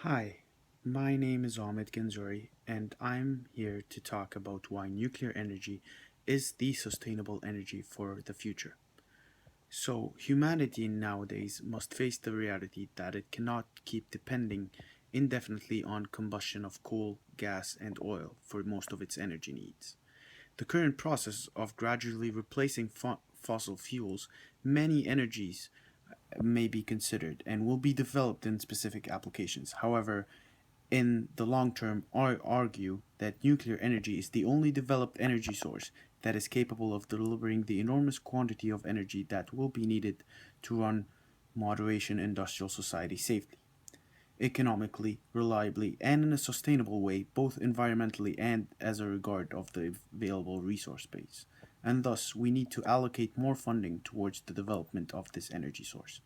Hi, my name is Ahmed Ganzory, and I'm here to talk about why nuclear energy is the sustainable energy for the future. So, humanity nowadays must face the reality that it cannot keep depending indefinitely on combustion of coal, gas, and oil for most of its energy needs. The current process of gradually replacing fossil fuels, many energies may be considered and will be developed in specific applications. However, in the long term, I argue that nuclear energy is the only developed energy source that is capable of delivering the enormous quantity of energy that will be needed to run moderation industrial society safely, economically, reliably, and in a sustainable way, both environmentally and as a regard of the available resource base. And thus, we need to allocate more funding towards the development of this energy source.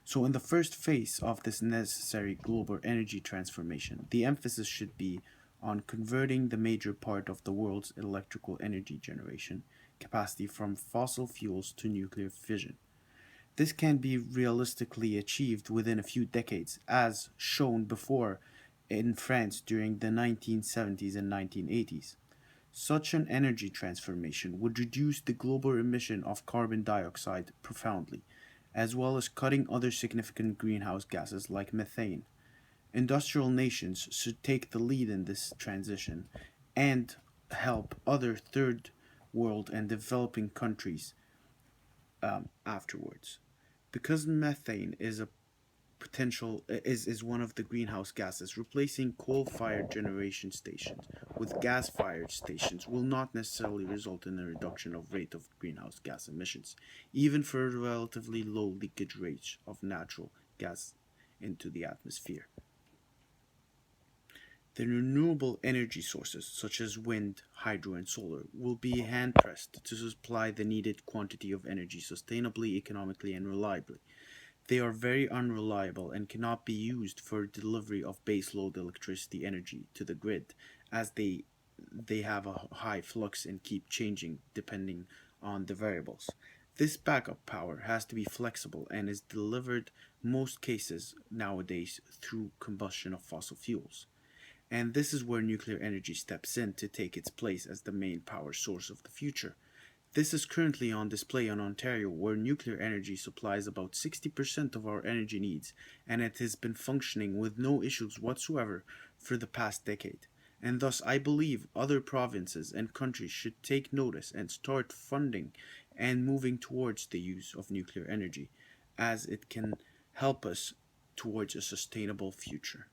So, in the first phase of this necessary global energy transformation, the emphasis should be on converting the major part of the world's electrical energy generation capacity from fossil fuels to nuclear fission. This can be realistically achieved within a few decades, as shown before in France during the 1970s and 1980s. Such an energy transformation would reduce the global emission of carbon dioxide profoundly, as well as cutting other significant greenhouse gases like methane. Industrial nations should take the lead in this transition and help other third world and developing countries afterwards. Because methane is one of the greenhouse gases, replacing coal-fired generation stations with gas-fired stations will not necessarily result in a reduction of rate of greenhouse gas emissions, even for a relatively low leakage rate of natural gas into the atmosphere. The renewable energy sources, such as wind, hydro, and solar, will be hand pressed to supply the needed quantity of energy sustainably, economically, and reliably. They are very unreliable and cannot be used for delivery of baseload electricity energy to the grid, as they have a high flux and keep changing depending on the variables. This backup power has to be flexible and is delivered most cases nowadays through combustion of fossil fuels. And this is where nuclear energy steps in to take its place as the main power source of the future. This is currently on display in Ontario, where nuclear energy supplies about 60% of our energy needs, and it has been functioning with no issues whatsoever for the past decade. And thus, I believe other provinces and countries should take notice and start funding and moving towards the use of nuclear energy, as it can help us towards a sustainable future.